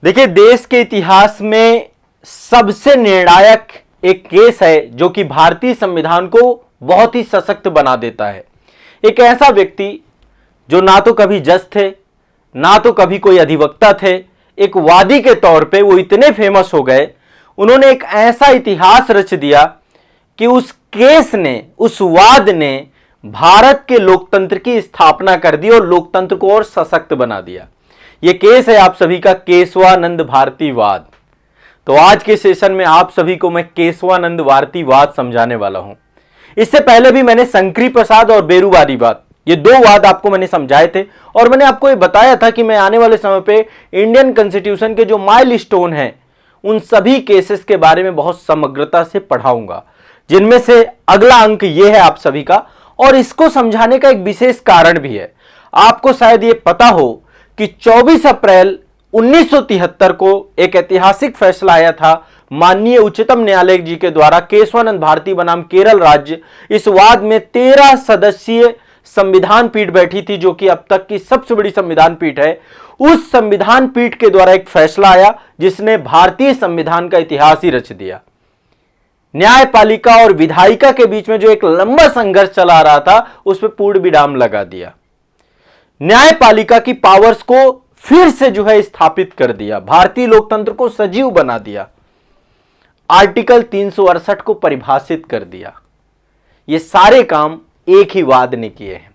देखिए, देश के इतिहास में सबसे निर्णायक एक केस है जो कि भारतीय संविधान को बहुत ही सशक्त बना देता है। एक ऐसा व्यक्ति जो ना तो कभी जज थे, ना तो कभी कोई अधिवक्ता थे, एक वादी के तौर पे वो इतने फेमस हो गए, उन्होंने एक ऐसा इतिहास रच दिया कि उस केस ने, उस वाद ने भारत के लोकतंत्र की स्थापना कर दी और लोकतंत्र को और सशक्त बना दिया। यह केस है आप सभी का केशवानंद भारती वाद। तो आज के सेशन में आप सभी को मैं केशवानंद भारती वाद समझाने वाला हूं। इससे पहले भी मैंने शंकरी प्रसाद और बेरूवादी वाद, ये दो वाद आपको मैंने समझाए थे और मैंने आपको ये बताया था कि मैं आने वाले समय पे इंडियन कॉन्स्टिट्यूशन के जो माइलस्टोन हैं उन सभी केसेस के बारे में बहुत समग्रता से पढ़ाऊंगा, जिनमें से अगला अंक ये है आप सभी का। और इसको समझाने का एक विशेष कारण भी है। आपको शायद ये पता हो कि 24 अप्रैल 1973 को एक ऐतिहासिक फैसला आया था माननीय उच्चतम न्यायालय जी के द्वारा। केशवानंद भारती बनाम केरल राज्य, इस वाद में 13 सदस्यीय संविधान पीठ बैठी थी, जो कि अब तक की सबसे बड़ी संविधान पीठ है। उस संविधान पीठ के द्वारा एक फैसला आया जिसने भारतीय संविधान का इतिहास ही रच दिया। न्यायपालिका और विधायिका के बीच में जो एक लंबा संघर्ष चला आ रहा था, उस पर पूर्ण विराम लगा दिया। न्यायपालिका की पावर्स को फिर से जो है स्थापित कर दिया, भारतीय लोकतंत्र को सजीव बना दिया, आर्टिकल 368 को परिभाषित कर दिया। ये सारे काम एक ही वाद ने किए हैं।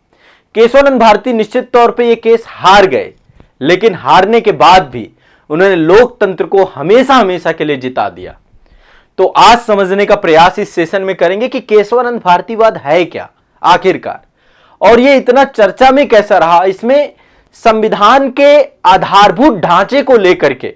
केशवानंद भारती निश्चित तौर पे ये केस हार गए, लेकिन हारने के बाद भी उन्होंने लोकतंत्र को हमेशा हमेशा के लिए जिता दिया। तो आज समझने का प्रयास इस सेशन में करेंगे कि केशवानंद भारतीवाद है क्या आखिरकार, और ये इतना चर्चा में कैसा रहा, इसमें संविधान के आधारभूत ढांचे को लेकर के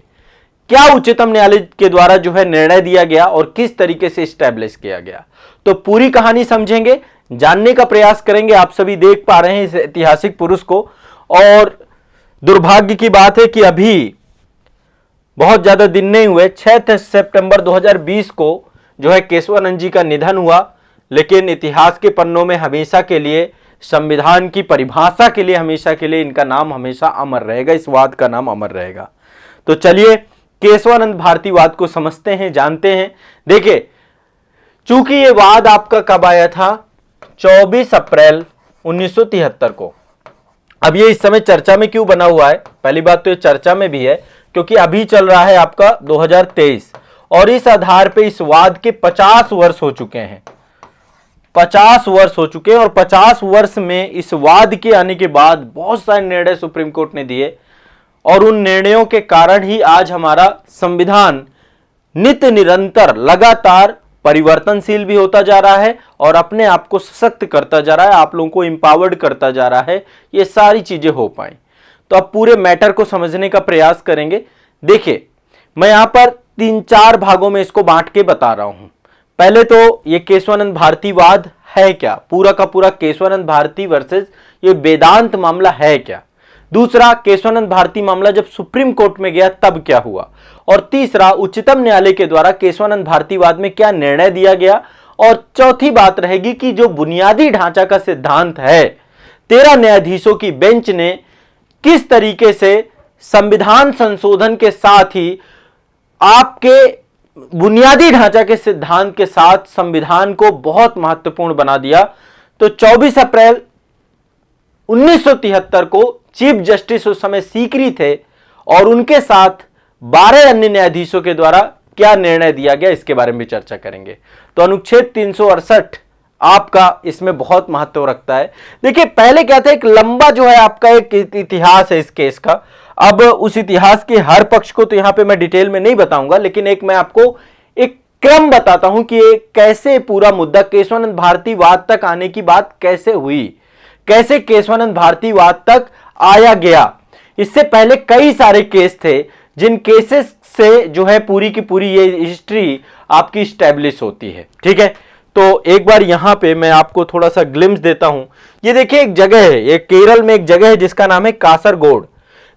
क्या उच्चतम न्यायालय के द्वारा जो है निर्णय दिया गया और किस तरीके से स्टैब्लिश किया गया। तो पूरी कहानी समझेंगे, जानने का प्रयास करेंगे। आप सभी देख पा रहे हैं इस ऐतिहासिक पुरुष को, और दुर्भाग्य की बात है कि अभी बहुत ज्यादा दिन नहीं हुए, 6 सितंबर 2020 को जो है केशवानंद जी का निधन हुआ। लेकिन इतिहास के पन्नों में हमेशा के लिए, संविधान की परिभाषा के लिए हमेशा के लिए इनका नाम हमेशा अमर रहेगा, इस वाद का नाम अमर रहेगा। तो चलिए केशवानंद भारतीवाद को समझते हैं, जानते हैं। देखिए, चूंकि ये वाद आपका कब आया था, 24 अप्रैल 1973 को। अब ये इस समय चर्चा में क्यों बना हुआ है? पहली बात तो ये चर्चा में भी है क्योंकि अभी चल रहा है आपका 2023, और इस आधार पे इस वाद के 50 वर्ष हो चुके हैं। 50 वर्ष हो चुके हैं, और 50 वर्ष में इस वाद के आने के बाद बहुत सारे निर्णय सुप्रीम कोर्ट ने दिए, और उन निर्णयों के कारण ही आज हमारा संविधान नित्य निरंतर लगातार परिवर्तनशील भी होता जा रहा है और अपने आप को सशक्त करता जा रहा है, आप लोगों को एम्पावर्ड करता जा रहा है। ये सारी चीजें हो पाई। तो अब पूरे मैटर को समझने का प्रयास करेंगे। देखिए, मैं यहां पर 3-4 भागों में इसको बांट के बता रहा हूं। पहले तो ये केशवानंद भारतीवाद है क्या, पूरा का पूरा केशवानंद भारती वर्सेस ये वेदांत मामला है क्या। दूसरा, केशवानंद भारती मामला जब सुप्रीम कोर्ट में गया तब क्या हुआ। और तीसरा, उच्चतम न्यायालय के द्वारा केशवानंद भारतीवाद में क्या निर्णय दिया गया। और चौथी बात रहेगी कि जो बुनियादी ढांचा का सिद्धांत है, 13 न्यायाधीशों की बेंच ने किस तरीके से संविधान संशोधन के साथ ही आपके बुनियादी ढांचा के सिद्धांत के साथ संविधान को बहुत महत्वपूर्ण बना दिया। तो 24 अप्रैल 1973 को चीफ जस्टिस उस समय सीकरी थे, और उनके साथ 12 अन्य न्यायाधीशों के द्वारा क्या निर्णय दिया गया, इसके बारे में भी चर्चा करेंगे। तो अनुच्छेद 368 आपका इसमें बहुत महत्व रखता है। देखिए, पहले क्या था, एक लंबा जो है आपका एक इतिहास है इस केस का। अब उस इतिहास के हर पक्ष को तो यहां पे मैं डिटेल में नहीं बताऊंगा, लेकिन एक मैं आपको एक क्रम बताता हूं कि ये कैसे पूरा मुद्दा केशवानंद भारतीवाद तक आने की बात कैसे हुई, कैसे केशवानंद भारतीवाद तक आया गया। इससे पहले कई सारे केस थे जिन केसेस से जो है पूरी की पूरी ये हिस्ट्री आपकी स्टैब्लिश होती है। ठीक है, तो एक बार यहां पे मैं आपको थोड़ा सा ग्लिम्स देता हूं। ये देखिए, एक जगह है, ये केरल में एक जगह है जिसका नाम है कासरगोड।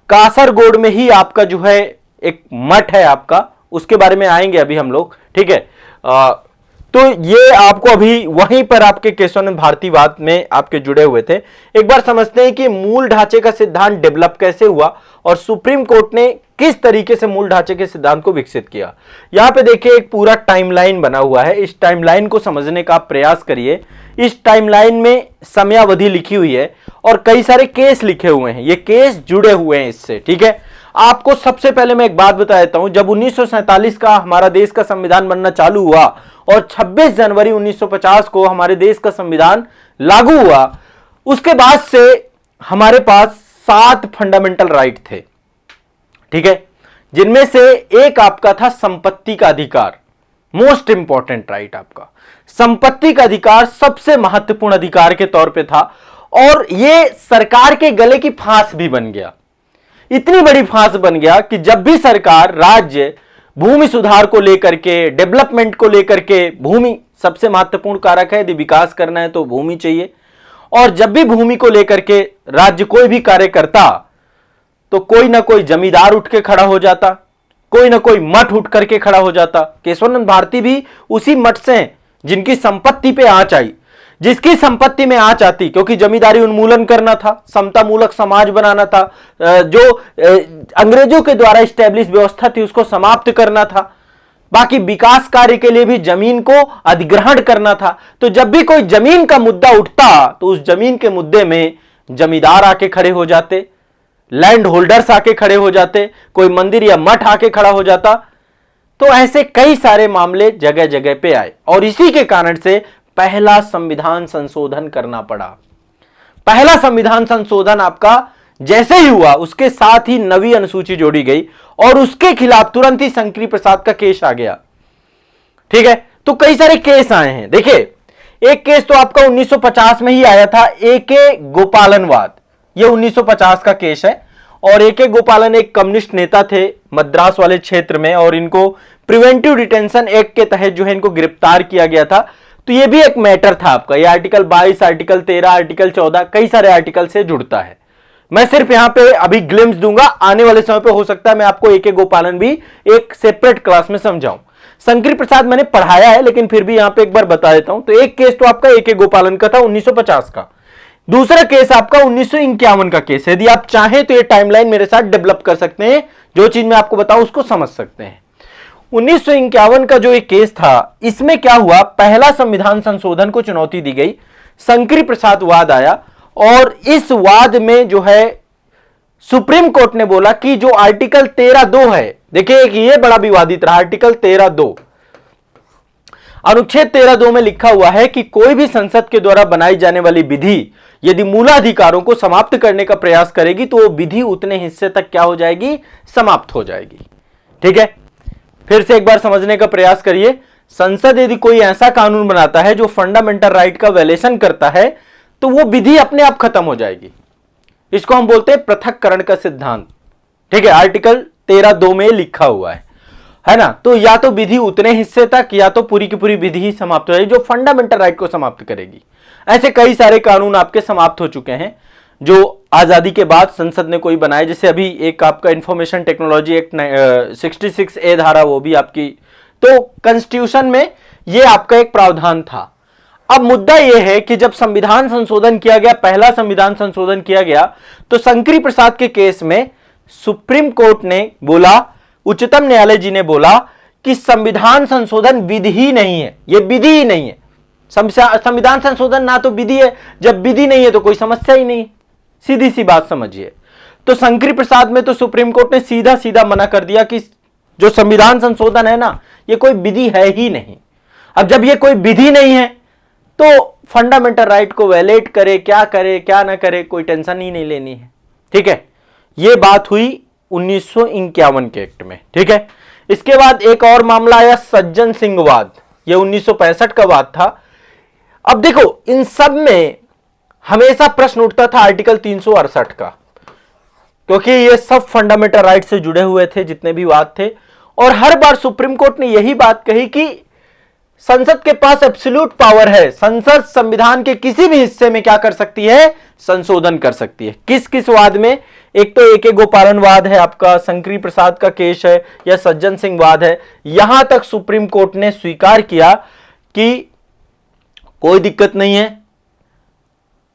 कासरगोड में ही आपका जो है एक मठ है आपका, उसके बारे में आएंगे अभी हम लोग। ठीक है, तो ये आपको अभी वहीं पर आपके केशवानंद भारतीवाद में आपके जुड़े हुए थे। एक बार समझते हैं कि मूल ढांचे का सिद्धांत डेवलप कैसे हुआ और सुप्रीम कोर्ट ने किस तरीके से मूल ढांचे के सिद्धांत को विकसित किया। यहां पे देखिए एक पूरा टाइमलाइन बना हुआ है, इस टाइमलाइन को समझने का आप प्रयास करिए। इस टाइमलाइन में समयावधि लिखी हुई है और कई सारे केस लिखे हुए हैं, ये केस जुड़े हुए हैं इससे, ठीक है। आपको सबसे पहले मैं एक बात बता देता हूं, जब 1947 का हमारा देश का संविधान बनना चालू हुआ और 26 जनवरी 1950 को हमारे देश का संविधान लागू हुआ, उसके बाद से हमारे पास 7 फंडामेंटल राइट थे, ठीक है, जिनमें से एक आपका था संपत्ति का अधिकार। मोस्ट इंपॉर्टेंट राइट आपका संपत्ति का अधिकार सबसे महत्वपूर्ण अधिकार के तौर पे था और यह सरकार के गले की फांस भी बन गया। इतनी बड़ी फांस बन गया कि जब भी सरकार, राज्य भूमि सुधार को लेकर के, डेवलपमेंट को लेकर के, भूमि सबसे महत्वपूर्ण कारक है, यदि विकास करना है तो भूमि चाहिए, और जब भी भूमि को लेकर के राज्य कोई भी कार्य करता तो कोई ना कोई जमींदार उठ के खड़ा हो जाता, कोई ना कोई मठ उठ करके खड़ा हो जाता। केशवानंद भारती भी उसी मठ से हैं जिनकी संपत्ति पे आंच आई, जिसकी संपत्ति में आंच आती, क्योंकि जमींदारी उन्मूलन करना था, समता मूलक समाज बनाना था, जो अंग्रेजों के द्वारा स्टैब्लिश व्यवस्था थी उसको समाप्त करना था, बाकी विकास कार्य के लिए भी जमीन को अधिग्रहण करना था। तो जब भी कोई जमीन का मुद्दा उठता तो उस जमीन के मुद्दे में जमींदार आके खड़े हो जाते, लैंड होल्डर्स आके खड़े हो जाते, कोई मंदिर या मठ आके खड़ा हो जाता। तो ऐसे कई सारे मामले जगह जगह पे आए और इसी के कारण से पहला संविधान संशोधन करना पड़ा। पहला संविधान संशोधन आपका जैसे ही हुआ उसके साथ ही नवी अनुसूची जोड़ी गई और उसके खिलाफ तुरंत ही शंकरी प्रसाद का केस आ गया, ठीक है। तो कई सारे केस आए हैं। देखिए एक केस तो आपका 1950 में ही आया था, एके गोपालनवाद, ये 1950 का केस है और एके गोपालन एक कम्युनिस्ट नेता थे मद्रास वाले क्षेत्र में और इनको प्रिवेंटिव डिटेंशन एक्ट के तहत जो है इनको गिरफ्तार किया गया था। तो ये भी एक मैटर था आपका, ये आर्टिकल 22, आर्टिकल 13, आर्टिकल 14 कई सारे आर्टिकल से जुड़ता है। मैं सिर्फ यहां पे अभी ग्लिम्स दूंगा, आने वाले समय पे हो सकता है मैं आपको एके गोपालन भी एक सेपरेट क्लास में समझाऊं। शंकरी प्रसाद मैंने पढ़ाया है लेकिन फिर भी यहां पे एक बार बता देता हूं। तो एक केस तो आपका एके गोपालन का था 1950 का, दूसरा केस आपका 1951 का केस है। यदि आप चाहें तो ये टाइमलाइन मेरे साथ डेवलप कर सकते हैं, जो चीज मैं आपको बताऊं उसको समझ सकते हैं। 1951 का जो एक केस था, इसमें क्या हुआ, पहला संविधान संशोधन को चुनौती दी गई, शंकरी प्रसाद वाद आया और इस वाद में जो है सुप्रीम कोर्ट ने बोला कि जो आर्टिकल 13(2) है, देखिए ये बड़ा विवादित रहा, आर्टिकल 13(2), अनुच्छेद 13(2) में लिखा हुआ है कि कोई भी संसद के द्वारा बनाई जाने वाली विधि यदि मूलाधिकारों को समाप्त करने का प्रयास करेगी तो वो विधि उतने हिस्से तक क्या हो जाएगी, समाप्त हो जाएगी, ठीक है। फिर से एक बार समझने का प्रयास करिए, संसद यदि कोई ऐसा कानून बनाता है जो फंडामेंटल राइट का वायलेशन करता है तो वो विधि अपने आप खत्म हो जाएगी। इसको हम बोलते हैं पृथक्करण का सिद्धांत, ठीक है, आर्टिकल 13(2) में लिखा हुआ है ना। तो या तो विधि उतने हिस्से तक या तो पूरी की पूरी विधि ही समाप्त हो जाएगी जो फंडामेंटल राइट को समाप्त करेगी। ऐसे कई सारे कानून आपके समाप्त हो चुके हैं जो आजादी के बाद संसद ने कोई बनाए, जैसे अभी एक आपका इंफॉर्मेशन टेक्नोलॉजी एक्ट 66A धारा, वो भी आपकी, तो कॉन्स्टिट्यूशन में ये आपका एक प्रावधान था। अब मुद्दा यह है कि जब संविधान संशोधन किया गया, पहला संविधान संशोधन किया गया, तो शंकरी प्रसाद के केस में सुप्रीम कोर्ट ने बोला, उच्चतम न्यायालय जी ने बोला कि संविधान संशोधन विधि ही नहीं है, यह विधि ही नहीं है। संविधान संशोधन ना तो विधि है, जब विधि नहीं है तो कोई समस्या ही नहीं, सीधी सी बात समझिए। तो शंकरी प्रसाद में तो सुप्रीम कोर्ट ने सीधा सीधा मना कर दिया कि जो संविधान संशोधन है ना, ये कोई विधि है ही नहीं। अब जब ये कोई विधि नहीं है तो फंडामेंटल राइट को वायलेट करे क्या ना करे, कोई टेंशन ही नहीं लेनी है, ठीक है। ये बात हुई 1951 के एक्ट में, ठीक है। इसके बाद एक और मामला आया सज्जन सिंह वाद, ये 1965 का वाद था। अब देखो इन सब में हमेशा प्रश्न उठता था आर्टिकल 368 का, क्योंकि ये सब फंडामेंटल राइट से जुड़े हुए थे जितने भी वाद थे, और हर बार सुप्रीम कोर्ट ने यही बात कही कि संसद के पास एब्सोल्यूट पावर है, संसद संविधान के किसी भी हिस्से में क्या कर सकती है, संशोधन कर सकती है। किस किस वाद में, एक तो एके गोपालन वाद है आपका, शंकरी प्रसाद का केस है, या सज्जन सिंह वाद है। यहां तक सुप्रीम कोर्ट ने स्वीकार किया कि कोई दिक्कत नहीं है,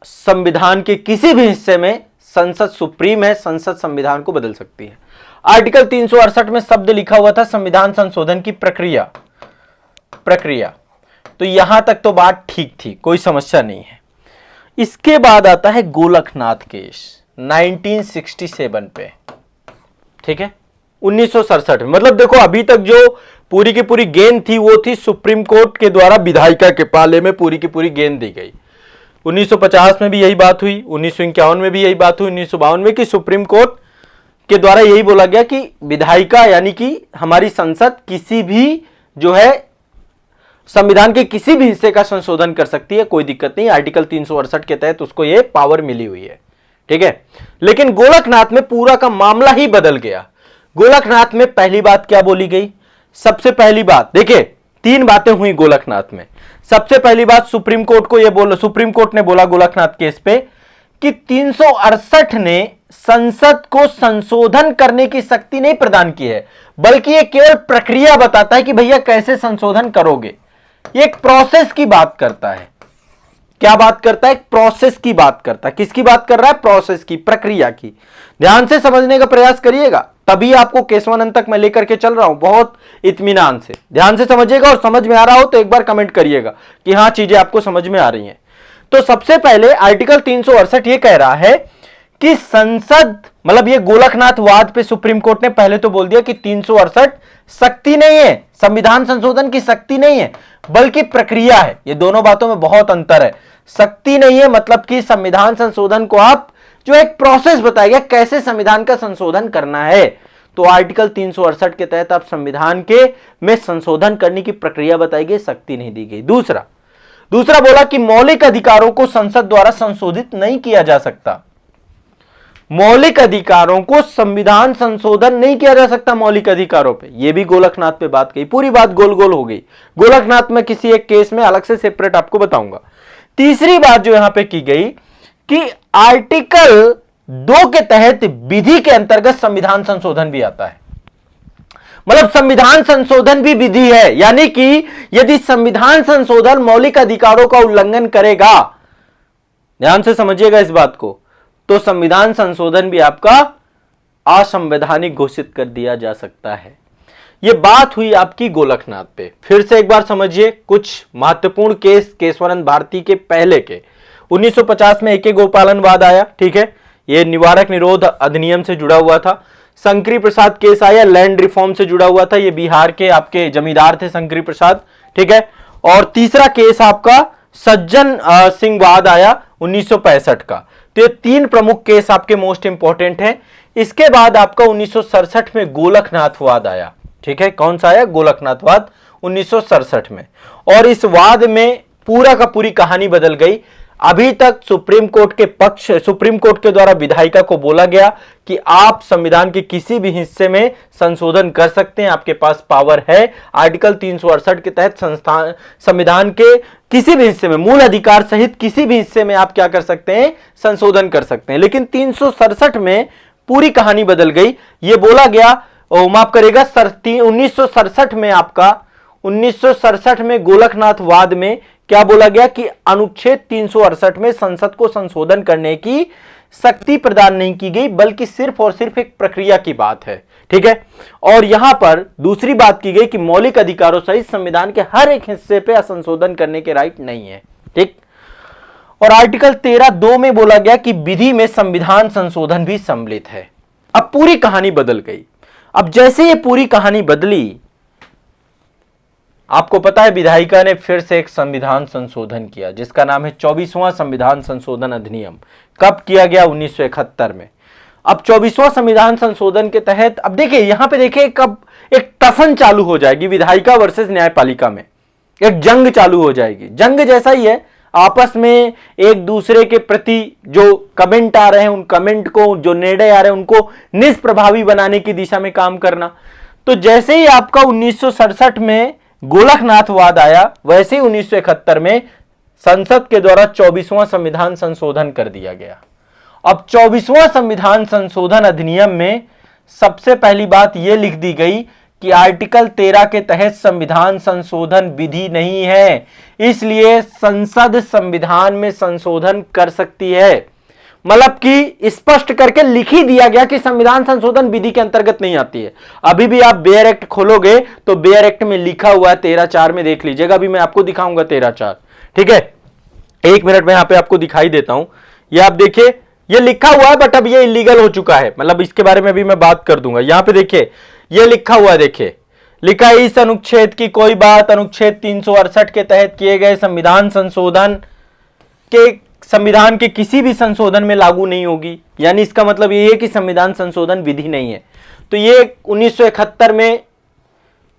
संविधान के किसी भी हिस्से में संसद सुप्रीम है, संसद संविधान को बदल सकती है। आर्टिकल 368 में शब्द लिखा हुआ था संविधान संशोधन की प्रक्रिया, तो यहां तक तो बात ठीक थी, कोई समस्या नहीं है। इसके बाद आता है गोलकनाथ केस 1967 पे, ठीक है, 1967 में। मतलब देखो अभी तक जो पूरी की पूरी गेंद थी वो थी सुप्रीम कोर्ट के द्वारा विधायिका के पाले में पूरी की पूरी गेंद दी गई। 1950 में भी यही बात हुई, 1951 में भी यही बात हुई, 1952 में कि सुप्रीम कोर्ट के द्वारा यही बोला गया कि विधायिका यानी कि हमारी संसद किसी भी जो है संविधान के किसी भी हिस्से का संशोधन कर सकती है, कोई दिक्कत नहीं, आर्टिकल 368 के तहत उसको यह पावर मिली हुई है, ठीक है। लेकिन गोलकनाथ में पूरा का मामला ही बदल गया। गोलकनाथ में पहली बात क्या बोली गई? सबसे पहली बात देखिए, तीन बातें हुई गोलकनाथ में। सबसे पहली बात सुप्रीम कोर्ट ने बोला गोलकनाथ केस पे कि 368 ने संसद को संशोधन करने की शक्ति नहीं प्रदान की है, बल्कि यह केवल प्रक्रिया बताता है कि भैया कैसे संशोधन करोगे। ये एक प्रोसेस की बात करता है। क्या बात करता है? प्रोसेस की बात करता है। किसकी बात कर रहा है? प्रोसेस की, प्रक्रिया की। ध्यान से समझने का प्रयास करिएगा, तभी आपको केशवानंद तक मैं लेकर के चल रहा हूं, बहुत इत्मीनान से ध्यान से समझिएगा। और समझ में आ रहा हो तो एक बार कमेंट करिएगा कि हां चीजें आपको समझ में आ रही हैं। तो सबसे पहले आर्टिकल 368 ये कह रहा है कि संसद, मतलब ये गोलकनाथ वाद पे सुप्रीम कोर्ट ने पहले तो बोल दिया कि 368 शक्ति नहीं है, संविधान संशोधन की शक्ति नहीं है, बल्कि प्रक्रिया है। ये दोनों बातों में बहुत अंतर है। शक्ति नहीं है मतलब कि संविधान संशोधन को आप जो एक प्रोसेस बताया गया कैसे संविधान का संशोधन करना है, तो आर्टिकल 368 के तहत आप संविधान के में संशोधन करने की प्रक्रिया बताई गई, शक्ति नहीं दी गई। दूसरा बोला कि मौलिक अधिकारों को संसद द्वारा संशोधित नहीं किया जा सकता। मौलिक अधिकारों को संविधान संशोधन नहीं किया जा सकता मौलिक अधिकारों पे। यह भी गोलकनाथ पे बात कही, पूरी बात गोल गोल हो गई। गोलकनाथ में किसी एक केस में अलग से सेपरेट आपको बताऊंगा। तीसरी बात जो यहां पे की गई कि आर्टिकल 2 के तहत विधि के अंतर्गत संविधान संशोधन भी आता है। मतलब संविधान संशोधन भी विधि है, यानी कि यदि संविधान संशोधन मौलिक अधिकारों का उल्लंघन करेगा, ध्यान से समझिएगा इस बात को, तो संविधान संशोधन भी आपका असंवैधानिक घोषित कर दिया जा सकता है। यह बात हुई आपकी गोलकनाथ पे। फिर से एक बार समझिए कुछ महत्वपूर्ण केस केशवानंद भारती के पहले के। 1950 में एके गोपालन वाद आया, ठीक है, यह निवारक निरोध अधिनियम से जुड़ा हुआ था। शंकरी प्रसाद केस आया, लैंड रिफॉर्म से जुड़ा हुआ था, ये बिहार के आपके जमींदार थे शंकरी प्रसाद, ठीक है। और तीसरा केस आपका सज्जन सिंह वाद आया 1965 का। तो ये तीन प्रमुख केस आपके मोस्ट इंपॉर्टेंट हैं। इसके बाद आपका 1967 में गोलकनाथ वाद आया, ठीक है। कौन सा आया? गोलकनाथ वाद 1967 में। और इस वाद में पूरा का पूरी कहानी बदल गई। अभी तक सुप्रीम कोर्ट के द्वारा विधायिका को बोला गया कि आप संविधान के किसी भी हिस्से में संशोधन कर सकते हैं, आपके पास पावर है। आर्टिकल 368 के तहत संविधान के किसी भी हिस्से में, मूल अधिकार सहित किसी भी हिस्से में आप क्या कर सकते हैं? संशोधन कर सकते हैं। लेकिन 367 में पूरी कहानी बदल गई। यह बोला गया, माफ करेगा, 1967 में आपका 1967 में गोलकनाथ वाद में क्या बोला गया कि अनुच्छेद 368 में संसद को संशोधन करने की शक्ति प्रदान नहीं की गई, बल्कि सिर्फ और सिर्फ एक प्रक्रिया की बात है, ठीक है। और यहां पर दूसरी बात की गई कि मौलिक अधिकारों सहित संविधान के हर एक हिस्से पे संशोधन करने के राइट नहीं है, ठीक। और आर्टिकल 13(2) में बोला गया कि विधि में संविधान संशोधन भी सम्मिलित है। अब पूरी कहानी बदल गई। अब जैसे ये पूरी कहानी बदली, आपको पता है विधायिका ने फिर से एक संविधान संशोधन किया जिसका नाम है 24वां संविधान संशोधन अधिनियम। कब किया गया? 1971 में। अब 24वां संविधान संशोधन के तहत अब देखिए यहां पे देखिए कब एक टसन चालू हो जाएगी विधायिका वर्सेस न्यायपालिका में, एक जंग चालू हो जाएगी। जंग जैसा ही है, आपस में एक दूसरे के प्रति जो कमेंट आ रहे हैं, उन कमेंट को, जो निर्णय आ रहे हैं, उनको निष्प्रभावी बनाने की दिशा में काम करना। तो जैसे ही आपका 1967 में गोलकनाथ वाद आया, वैसे ही 1971 में संसद के द्वारा 24वां संविधान संशोधन कर दिया गया। अब 24वां संविधान संशोधन अधिनियम में सबसे पहली बात यह लिख दी गई कि आर्टिकल 13 के तहत संविधान संशोधन विधि नहीं है, इसलिए संसद संविधान में संशोधन कर सकती है। मतलब कि स्पष्ट करके लिख ही दिया गया कि संविधान संशोधन विधि के अंतर्गत नहीं आती है। अभी भी आप बेयर एक्ट खोलोगे तो बेयर एक्ट में लिखा हुआ है 13(4) में, देख लीजिएगा। अभी मैं आपको दिखाऊंगा 13(4), ठीक है। एक मिनट में यहां पे आपको दिखाई देता हूं। ये आप देखिए, ये लिखा हुआ है बट अब ये इलीगल हो चुका है, मतलब इसके बारे में भी मैं बात कर दूंगा। यहां पे देखिए ये लिखा हुआ है, देखिए लिखा है इस अनुच्छेद की कोई बात अनुच्छेद 368 के तहत किए गए संविधान संशोधन के संविधान के किसी भी संशोधन में लागू नहीं होगी। यानी इसका मतलब ये है कि संविधान संशोधन विधि नहीं है। तो ये 1971 में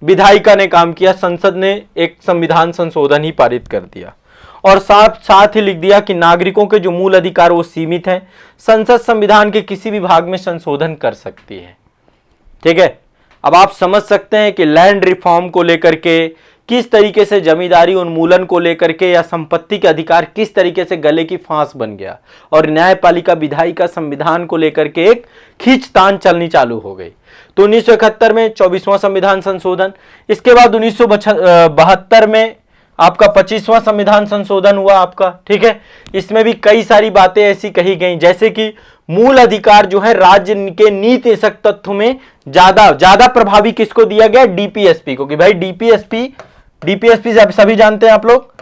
विधायिका ने काम किया, संसद ने एक संविधान संशोधन ही पारित कर दिया और साथ ही लिख दिया कि नागरिकों के जो मूल अधिकार वो सीमित हैं, संसद संविधान के किसी भी भाग में संशोधन कर सकती है, ठीक है। अब आप समझ सकते हैं कि लैंड रिफॉर्म को लेकर के, किस तरीके से जमींदारी उन्मूलन को लेकर के या संपत्ति के अधिकार किस तरीके से गले की फांस बन गया और न्यायपालिका विधायिका संविधान को लेकर के एक खींचतान चलनी चालू हो गई। तो 1971 में 24वां संविधान संशोधन, इसके बाद 1972 में आपका 25वां संविधान संशोधन हुआ आपका, ठीक है। इसमें भी कई सारी बातें ऐसी कही गई, जैसे कि मूल अधिकार जो है राज्य के नीति निषेधक तत्व में ज्यादा प्रभावी किसको दिया गया, डीपीएसपी को, कि भाई डीपीएसपी सभी जानते हैं आप लोग,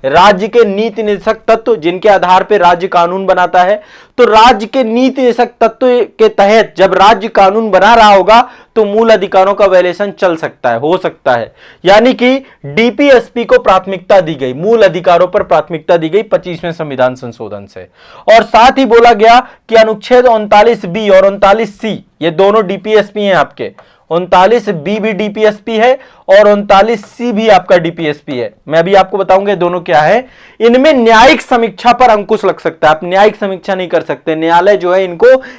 राज्य के नीति निषेधक तत्व जिनके आधार पर राज्य कानून बनाता है। तो राज्य के नीति निषेधक तत्व के तहत जब राज्य कानून बना रहा होगा तो मूल अधिकारों का वायलेशन चल सकता है, हो सकता है। यानी कि डीपीएसपी को प्राथमिकता दी गई, मूल अधिकारों पर प्राथमिकता दी गई 25वें संविधान संशोधन से। और साथ ही बोला गया कि अनुच्छेद 39(b) और 39(c) ये दोनों डीपीएसपी हैं आपके। 39(b) भी डीपीएसपी है और 39(c) भी आपका डीपीएसपी है। मैं अभी आपको बताऊंगा दोनों क्या है। इनमें न्यायिक समीक्षा पर अंकुश लग सकता है, आप न्यायिक समीक्षा नहीं कर सकते। न्यायालय जो है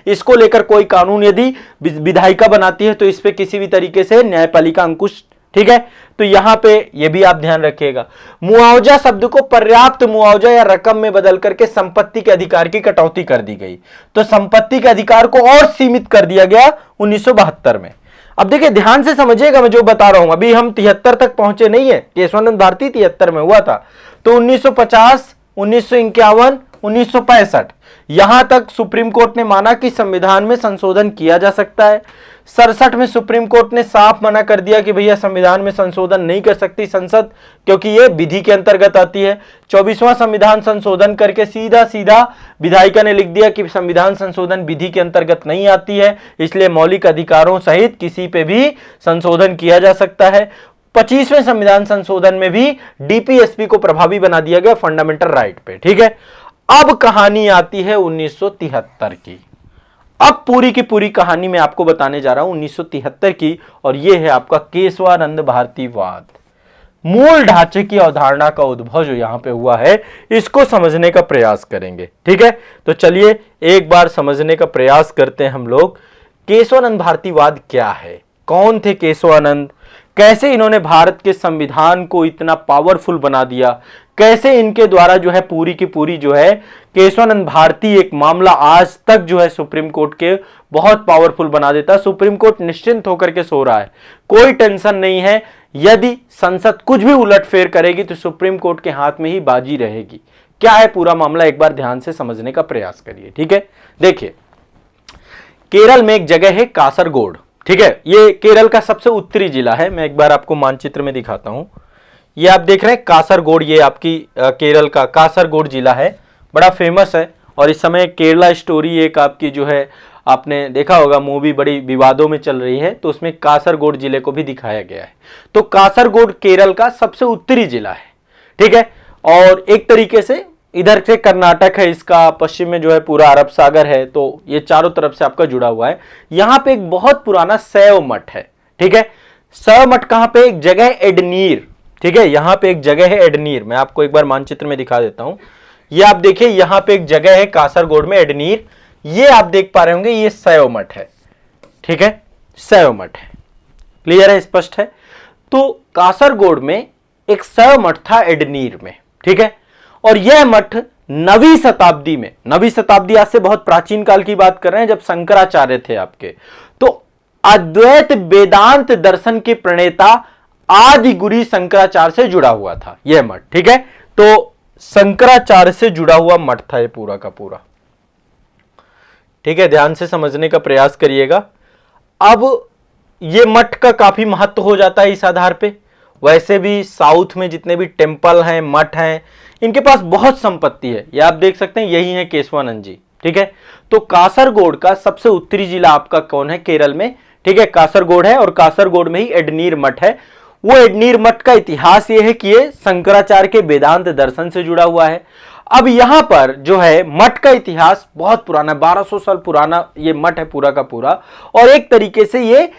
इसको लेकर कोई कानून यदि विधायिका बनाती है तो इस पे किसी भी तरीके से न्यायपालिका अंकुश, ठीक है। तो यहां पे ये भी आप ध्यान रखिएगा। मुआवजा शब्द को पर्याप्त मुआवजा या रकम में बदल करके संपत्ति के अधिकार की कटौती कर दी गई। तो संपत्ति के अधिकार को और सीमित कर दिया गया 1972 में। अब देखिए ध्यान से समझिएगा मैं जो बता रहा हूं, अभी हम 73 तक पहुंचे नहीं है। केशवानंद भारती 73 में हुआ था, तो 1950, 1951, 1965 यहां तक सुप्रीम कोर्ट ने माना कि संविधान में संशोधन किया जा सकता है। 67 में सुप्रीम कोर्ट ने साफ मना कर दिया कि भैया संविधान में संशोधन नहीं कर सकती संसद, क्योंकि यह विधि के अंतर्गत आती है। 24वां संविधान संशोधन करके सीधा विधायिका ने लिख दिया कि संविधान संशोधन विधि के अंतर्गत नहीं आती है, इसलिए मौलिक अधिकारों सहित किसी पे भी संशोधन किया जा सकता है। 25वें संविधान संशोधन में भी डीपीएसपी को प्रभावी बना दिया गया फंडामेंटल राइट पे, ठीक है। अब कहानी आती है 1973 की। अब पूरी की पूरी कहानी मैं आपको बताने जा रहा हूं 1973 की, और यह है आपका केशवानंद भारतीवाद। मूल ढांचे की अवधारणा का उद्भव जो यहां पे हुआ है, इसको समझने का प्रयास करेंगे, ठीक है। तो चलिए एक बार समझने का प्रयास करते हैं हम लोग। केशवानंद भारतीवाद क्या है, कौन थे केशवानंद, कैसे इन्होंने भारत के संविधान को इतना पावरफुल बना दिया, कैसे इनके द्वारा जो है पूरी की पूरी जो है केशवानंद भारती एक मामला आज तक जो है सुप्रीम कोर्ट के बहुत पावरफुल बना देता है। सुप्रीम कोर्ट निश्चिंत होकर के सो रहा है, कोई टेंशन नहीं है। यदि संसद कुछ भी उलटफेर करेगी तो सुप्रीम कोर्ट के हाथ में ही बाजी रहेगी। क्या है पूरा मामला, एक बार ध्यान से समझने का प्रयास करिए, ठीक है। देखिए केरल में एक जगह है कासरगोड, ठीक है। ये केरल का सबसे उत्तरी जिला है। मैं एक बार आपको मानचित्र में दिखाता हूं। ये आप देख रहे हैं कासरगोड, ये आपकी केरल का कासरगोड जिला है, बड़ा फेमस है। और इस समय केरला स्टोरी एक आपकी जो है आपने देखा होगा मूवी, बड़ी विवादों में चल रही है, तो उसमें कासरगोड जिले को भी दिखाया गया है। तो कासरगोड केरल का सबसे उत्तरी जिला है, ठीक है। और एक तरीके से इधर से कर्नाटक है, इसका पश्चिम में जो है पूरा अरब सागर है, तो ये चारों तरफ से आपका जुड़ा हुआ है। यहां पे एक बहुत पुराना शैव मठ है, ठीक है। शैव मठ कहां पे, एक जगह एडनीर, ठीक है। यहां पे एक जगह है एडनीर, मैं आपको एक बार मानचित्र में दिखा देता हूं। ये आप देखिए यहां पे एक जगह है कासरगोड में एडनीर, ये आप देख पा रहे होंगे, ये शैव मठ है, ठीक है। शैव मठ है, क्लियर है, स्पष्ट है। तो कासरगोड में एक शैव मठ था एडनीर में, ठीक है। और यह मठ 9वीं शताब्दी में, 9वीं शताब्दी आज से बहुत प्राचीन काल की बात कर रहे हैं, जब शंकराचार्य थे आपके, तो अद्वैत वेदांत दर्शन के प्रणेता आदि गुरु शंकराचार्य से जुड़ा हुआ था यह मठ। ठीक है, तो शंकराचार्य से जुड़ा हुआ मठ था ये पूरा का पूरा। ठीक है, ध्यान से समझने का प्रयास करिएगा। अब ये मठ का काफी महत्व हो जाता है इस आधार पे। वैसे भी साउथ में जितने भी टेम्पल हैं, मठ हैं, इनके पास बहुत संपत्ति है। ये आप देख सकते हैं, यही है केशवानंद जी। ठीक है, तो कासरगोड का सबसे उत्तरी जिला आपका कौन है केरल में? ठीक है, कासरगोड है, और कासरगोड में ही एडनीर मठ है। वो एडनीर मठ का इतिहास ये है कि ये शंकराचार्य के वेदांत दर्शन से जुड़ा हुआ है। अब यहां पर जो है मठ का इतिहास बहुत पुराना, 1200 साल पुराना ये मठ है पूरा का पूरा। और एक तरीके से ये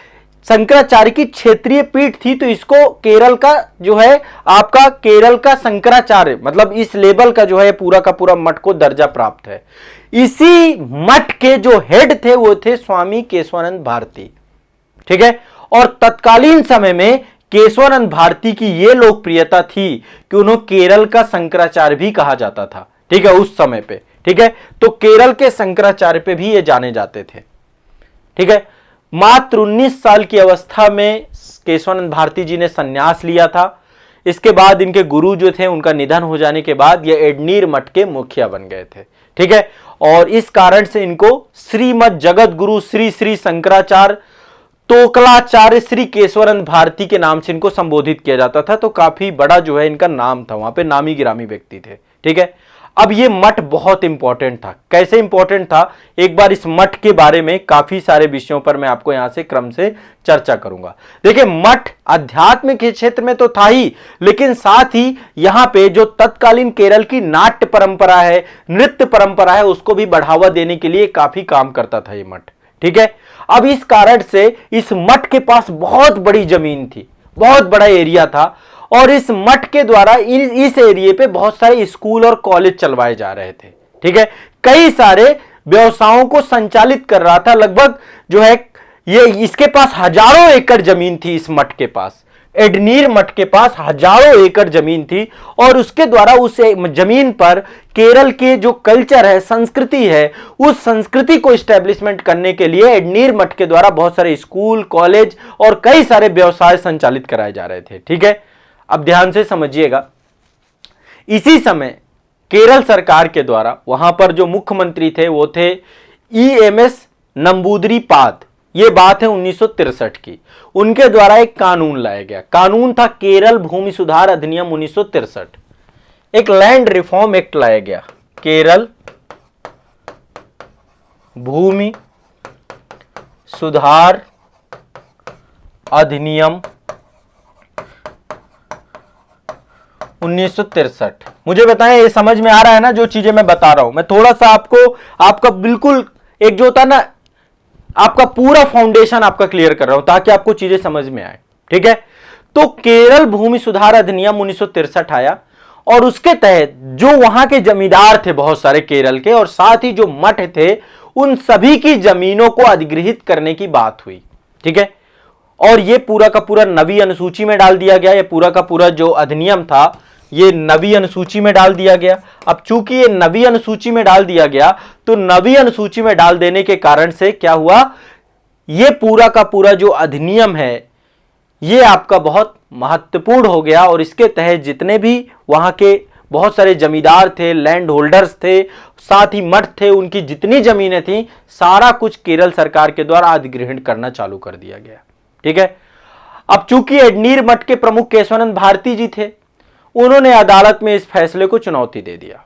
शंकराचार्य की क्षेत्रीय पीठ थी, तो इसको केरल का जो है आपका केरल का शंकराचार्य, मतलब इस लेवल का जो है पूरा का पूरा मठ को दर्जा प्राप्त है। इसी मठ के जो हेड थे वो थे स्वामी केशवानंद भारती। ठीक है, और तत्कालीन समय में केशवानंद भारती की यह लोकप्रियता थी कि उन्हें केरल का शंकराचार्य भी कहा जाता था। ठीक है, उस समय पे। ठीक है, तो केरल के शंकराचार्य पे भी ये जाने जाते थे। ठीक है, मात्र 19 साल की अवस्था में केशवानंद भारती जी ने संन्यास लिया था। इसके बाद इनके गुरु जो थे उनका निधन हो जाने के बाद ये एडनीर मठ के मुखिया बन गए थे। ठीक है, और इस कारण से इनको श्रीमद जगत गुरु श्री श्री शंकराचार्य तोकलाचार्य श्री केशवानंद भारती के नाम से इनको संबोधित किया जाता था। तो काफी बड़ा जो है इनका नाम था, वहां पे नामी गिरामी व्यक्ति थे। ठीक है, अब ये मठ बहुत इंपॉर्टेंट था। कैसे इंपॉर्टेंट था, एक बार इस मठ के बारे में काफी सारे विषयों पर मैं आपको यहां से क्रम से चर्चा करूंगा। देखिए, मठ अध्यात्म के क्षेत्र में तो था ही, लेकिन साथ ही यहां पे जो तत्कालीन केरल की नाट्य परंपरा है, नृत्य परंपरा है, उसको भी बढ़ावा देने के लिए काफी काम करता था ये मठ। ठीक है, अब इस कारण से इस मठ के पास बहुत बड़ी जमीन थी, बहुत बड़ा एरिया था, और इस मठ के द्वारा इस एरिया पे बहुत सारे स्कूल और कॉलेज चलवाए जा रहे थे। ठीक है, कई सारे व्यवसायों को संचालित कर रहा था। लगभग जो है ये इसके पास हजारों एकड़ जमीन थी। इस मठ के पास, एडनीर मठ के पास हजारों एकड़ जमीन थी, और उसके द्वारा उस जमीन पर केरल के जो कल्चर है, संस्कृति है, उस संस्कृति को एस्टेब्लिशमेंट करने के लिए एडनीर मठ के द्वारा बहुत सारे स्कूल, कॉलेज और कई सारे व्यवसाय संचालित कराए जा रहे थे। ठीक है, अब ध्यान से समझिएगा। इसी समय केरल सरकार के द्वारा वहां पर जो मुख्यमंत्री थे वो थे EMS नंबूदरीपाद। ये बात है 1963 की। उनके द्वारा एक कानून लाया गया। कानून था केरल भूमि सुधार अधिनियम 1963। एक लैंड रिफॉर्म एक्ट लाया गया, केरल भूमि सुधार अधिनियम 1963। मुझे बताएं, ये समझ में आ रहा है ना जो चीजें मैं बता रहा हूं? मैं थोड़ा सा आपका बिल्कुल एक जो होता ना आपका पूरा फाउंडेशन आपका क्लियर कर रहा हूं ताकि आपको चीजें समझ में आए। ठीक है, तो केरल भूमि सुधार अधिनियम 1963 आया, और उसके तहत जो वहां के जमींदार थे बहुत सारे केरल के, और साथ ही जो मठ थे, उन सभी की जमीनों को अधिग्रहित करने की बात हुई। ठीक है, और ये पूरा का पूरा नवी अनुसूची में डाल दिया गया। ये पूरा का पूरा जो अधिनियम था ये नवी अनुसूची में डाल दिया गया। अब चूंकि ये नवी अनुसूची में डाल दिया गया, तो नवी अनुसूची में डाल देने के कारण से क्या हुआ, ये पूरा का पूरा जो अधिनियम है ये आपका बहुत महत्वपूर्ण हो गया, और इसके तहत जितने भी वहां के बहुत सारे जमींदार थे, लैंड होल्डर्स थे, साथ ही मठ थे, उनकी जितनी जमीनें थी, सारा कुछ केरल सरकार के द्वारा अधिग्रहण करना चालू कर दिया गया। ठीक है, अब चूंकि एडनीर मठ के प्रमुख केशवानंद भारती जी थे, उन्होंने अदालत में इस फैसले को चुनौती दे दिया।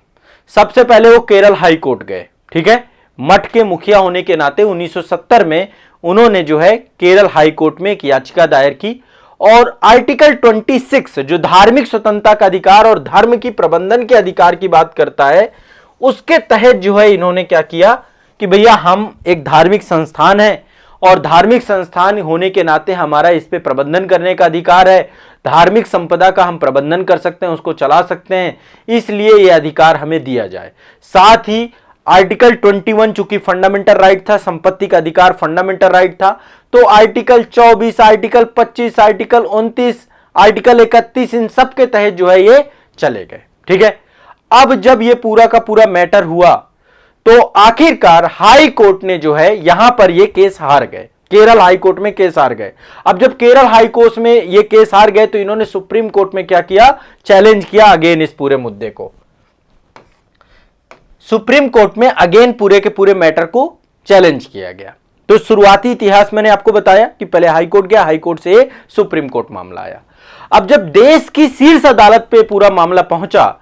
सबसे पहले वो केरल हाई कोर्ट गए। ठीक है, मठ के मुखिया होने के नाते 1970 में उन्होंने जो है केरल हाई कोर्ट में एक याचिका दायर की, और आर्टिकल 26 जो धार्मिक स्वतंत्रता का अधिकार और धर्म की प्रबंधन के अधिकार की बात करता है, उसके तहत जो है इन्होंने क्या किया कि भैया हम एक धार्मिक संस्थान है, और धार्मिक संस्थान होने के नाते हमारा इस पे प्रबंधन करने का अधिकार है, धार्मिक संपदा का हम प्रबंधन कर सकते हैं, उसको चला सकते हैं, इसलिए यह अधिकार हमें दिया जाए। साथ ही आर्टिकल 21 चूंकि फंडामेंटल राइट था, संपत्ति का अधिकार फंडामेंटल राइट था, तो आर्टिकल 24, आर्टिकल 25, आर्टिकल 29, आर्टिकल 31 इन सब के तहत जो है ये चले गए। ठीक है, अब जब ये पूरा का पूरा मैटर हुआ, तो आखिरकार हाई कोर्ट ने जो है यहां पर ये केस हार गए। केरल हाई कोर्ट में केस हार गए। अब जब केरल हाई कोर्ट में ये केस हार गए तो इन्होंने सुप्रीम कोर्ट में क्या किया, चैलेंज किया अगेन इस पूरे मुद्दे को। सुप्रीम कोर्ट में अगेन पूरे के पूरे मैटर को चैलेंज किया गया। तो शुरुआती इतिहास मैंने आपको बताया कि पहले हाई कोर्ट गया, हाई कोर्ट से सुप्रीम कोर्ट मामला आया। अब जब देश की शीर्ष अदालत पे पूरा मामला पहुंचा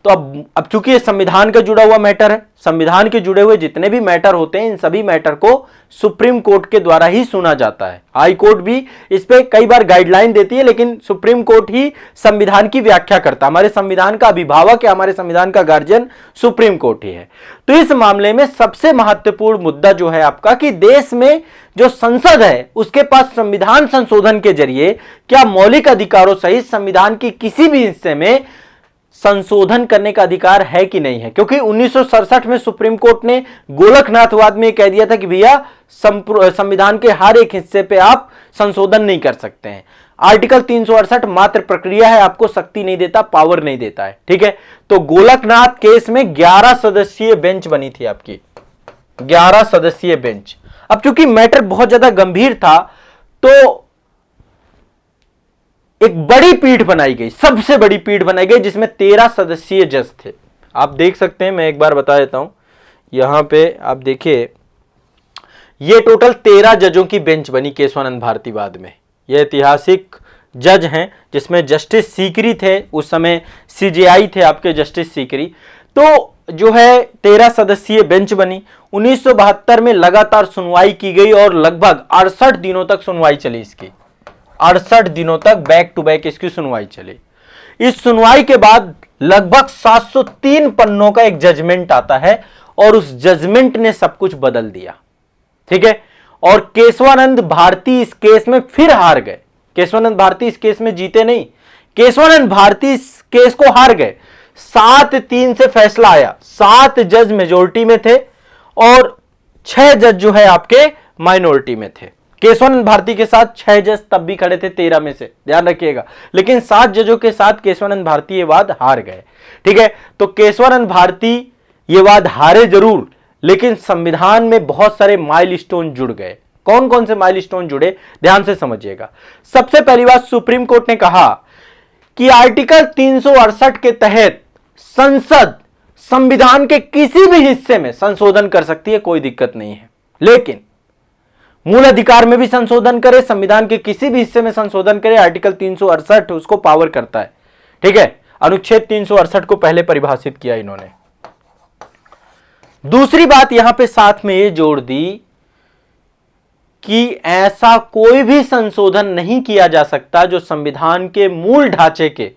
तो अब चूंकि ये संविधान का जुड़ा हुआ मैटर है, संविधान के जुड़े हुए जितने भी मैटर होते हैं इन सभी मैटर को सुप्रीम कोर्ट के द्वारा ही सुना जाता है। हाई कोर्ट भी इस पे कई बार गाइडलाइन देती है, लेकिन सुप्रीम कोर्ट ही संविधान की व्याख्या करता है। हमारे संविधान का अभिभावक है, हमारे संविधान का गार्जियन सुप्रीम कोर्ट ही है। तो इस मामले में सबसे महत्वपूर्ण मुद्दा जो है आपका कि देश में जो संसद है उसके पास संविधान संशोधन के जरिए क्या मौलिक अधिकारों सहित संविधान की किसी भी हिस्से में संशोधन करने का अधिकार है कि नहीं है। क्योंकि 1967 में सुप्रीम कोर्ट ने गोलकनाथवाद में कह दिया था कि भैया संविधान के हर एक हिस्से पे आप संशोधन नहीं कर सकते हैं। आर्टिकल 368 मात्र प्रक्रिया है, आपको शक्ति नहीं देता, पावर नहीं देता है। ठीक है, तो गोलकनाथ केस में 11 सदस्यीय बेंच बनी थी आपकी, 11 सदस्यीय बेंच। अब चूंकि मैटर बहुत ज्यादा गंभीर था तो एक बड़ी पीठ बनाई गई, सबसे बड़ी पीठ बनाई गई जिसमें 13 सदस्यीय जज थे। आप देख सकते हैं, मैं एक बार बता देता हूं, यहां पे आप देखिए ये टोटल 13 जजों की बेंच बनी केशवानंद भारतीवाद में। ये ऐतिहासिक जज हैं जिसमें जस्टिस सीकरी थे, उस समय सीजेआई थे आपके जस्टिस सीकरी। तो जो है 13 सदस्यीय बेंच बनी। 1972 में लगातार सुनवाई की गई और लगभग 68 दिनों तक सुनवाई चली इसकी, 68 दिनों तक बैक टू बैक इसकी सुनवाई चली। इस सुनवाई के बाद लगभग 703 पन्नों का एक जजमेंट आता है और उस जजमेंट ने सब कुछ बदल दिया। ठीक है, और केशवानंद भारती इस केस में फिर हार गए। केशवानंद भारती इस केस में जीते नहीं, केशवानंद भारती इस केस को हार गए। 7-3 से फैसला आया, 7 जज मेजोरिटी में थे और 6 जज जो है आपके माइनॉरिटी में थे। केशवानंद भारती के साथ 6 जज तब भी खड़े थे 13 में से, ध्यान रखिएगा, लेकिन 7 जजों के साथ केशवानंद भारती ये वाद हार गए। ठीक है, तो केशवानंद भारती ये वाद हारे जरूर, लेकिन संविधान में बहुत सारे माइलस्टोन जुड़ गए। कौन कौन से माइलस्टोन जुड़े, ध्यान से समझिएगा। सबसे पहली बात, सुप्रीम कोर्ट ने कहा कि आर्टिकल 368 के तहत संसद संविधान के किसी भी हिस्से में संशोधन कर सकती है, कोई दिक्कत नहीं है, लेकिन मूल अधिकार में भी संशोधन करे, संविधान के किसी भी हिस्से में संशोधन करे, आर्टिकल 368 उसको पावर करता है। ठीक है, अनुच्छेद 368 को पहले परिभाषित किया इन्होंने। दूसरी बात यहां पे साथ में ये जोड़ दी कि ऐसा कोई भी संशोधन नहीं किया जा सकता जो संविधान के मूल ढांचे के,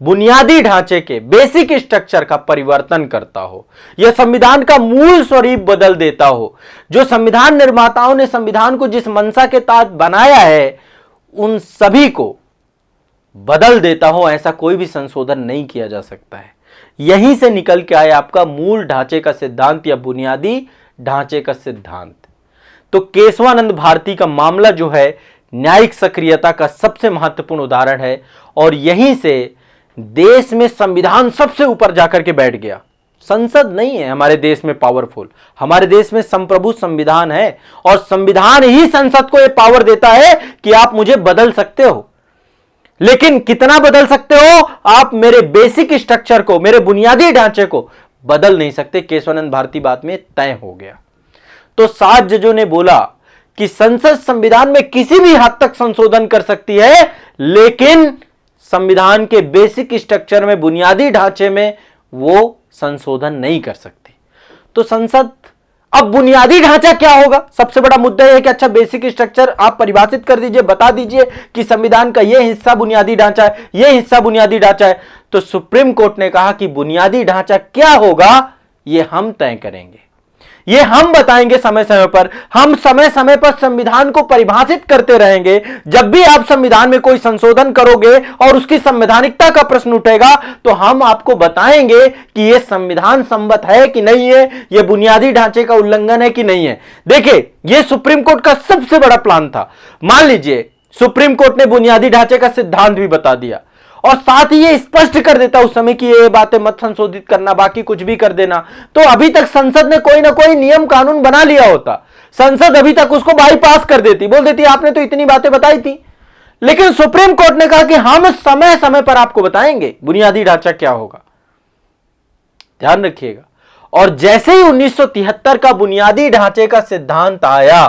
बुनियादी ढांचे के, बेसिक स्ट्रक्चर का परिवर्तन करता हो या संविधान का मूल स्वरूप बदल देता हो। जो संविधान निर्माताओं ने संविधान को जिस मंशा के तहत बनाया है उन सभी को बदल देता हो, ऐसा कोई भी संशोधन नहीं किया जा सकता है। यहीं से निकल के आया आपका मूल ढांचे का सिद्धांत या बुनियादी ढांचे का सिद्धांत। तो केशवानंद भारती का मामला जो है न्यायिक सक्रियता का सबसे महत्वपूर्ण उदाहरण है और यहीं से देश में संविधान सबसे ऊपर जाकर के बैठ गया। संसद नहीं है हमारे देश में पावरफुल, हमारे देश में संप्रभु संविधान है और संविधान ही संसद को यह पावर देता है कि आप मुझे बदल सकते हो, लेकिन कितना बदल सकते हो, आप मेरे बेसिक स्ट्रक्चर को, मेरे बुनियादी ढांचे को बदल नहीं सकते। केशवानंद भारती बात में तय हो गया। तो 7 जजों ने बोला कि संसद संविधान में किसी भी हद तक संशोधन कर सकती है, लेकिन संविधान के बेसिक स्ट्रक्चर में, बुनियादी ढांचे में वो संशोधन नहीं कर सकती। तो संसद, अब बुनियादी ढांचा क्या होगा, सबसे बड़ा मुद्दा यह है कि अच्छा बेसिक स्ट्रक्चर आप परिभाषित कर दीजिए, बता दीजिए कि संविधान का यह हिस्सा बुनियादी ढांचा है, यह हिस्सा बुनियादी ढांचा है। तो सुप्रीम कोर्ट ने कहा कि बुनियादी ढांचा क्या होगा यह हम तय करेंगे, ये हम बताएंगे समय समय पर। हम समय समय पर संविधान को परिभाषित करते रहेंगे। जब भी आप संविधान में कोई संशोधन करोगे और उसकी संवैधानिकता का प्रश्न उठेगा तो हम आपको बताएंगे कि यह संविधान सम्मत है कि नहीं है, यह बुनियादी ढांचे का उल्लंघन है कि नहीं है। देखिए, यह सुप्रीम कोर्ट का सबसे बड़ा प्लान था। मान लीजिए सुप्रीम कोर्ट ने बुनियादी ढांचे का सिद्धांत भी बता दिया और साथ ही ये स्पष्ट कर देता उस समय कि ये बातें मत संशोधित करना, बाकी कुछ भी कर देना, तो अभी तक संसद ने कोई ना कोई नियम कानून बना लिया होता। संसद अभी तक उसको बाईपास कर देती, बोल देती आपने तो इतनी बातें बताई थी। लेकिन सुप्रीम कोर्ट ने कहा कि हम समय समय पर आपको बताएंगे बुनियादी ढांचा क्या होगा, ध्यान रखिएगा। और जैसे ही 1973 का बुनियादी ढांचे का सिद्धांत आया,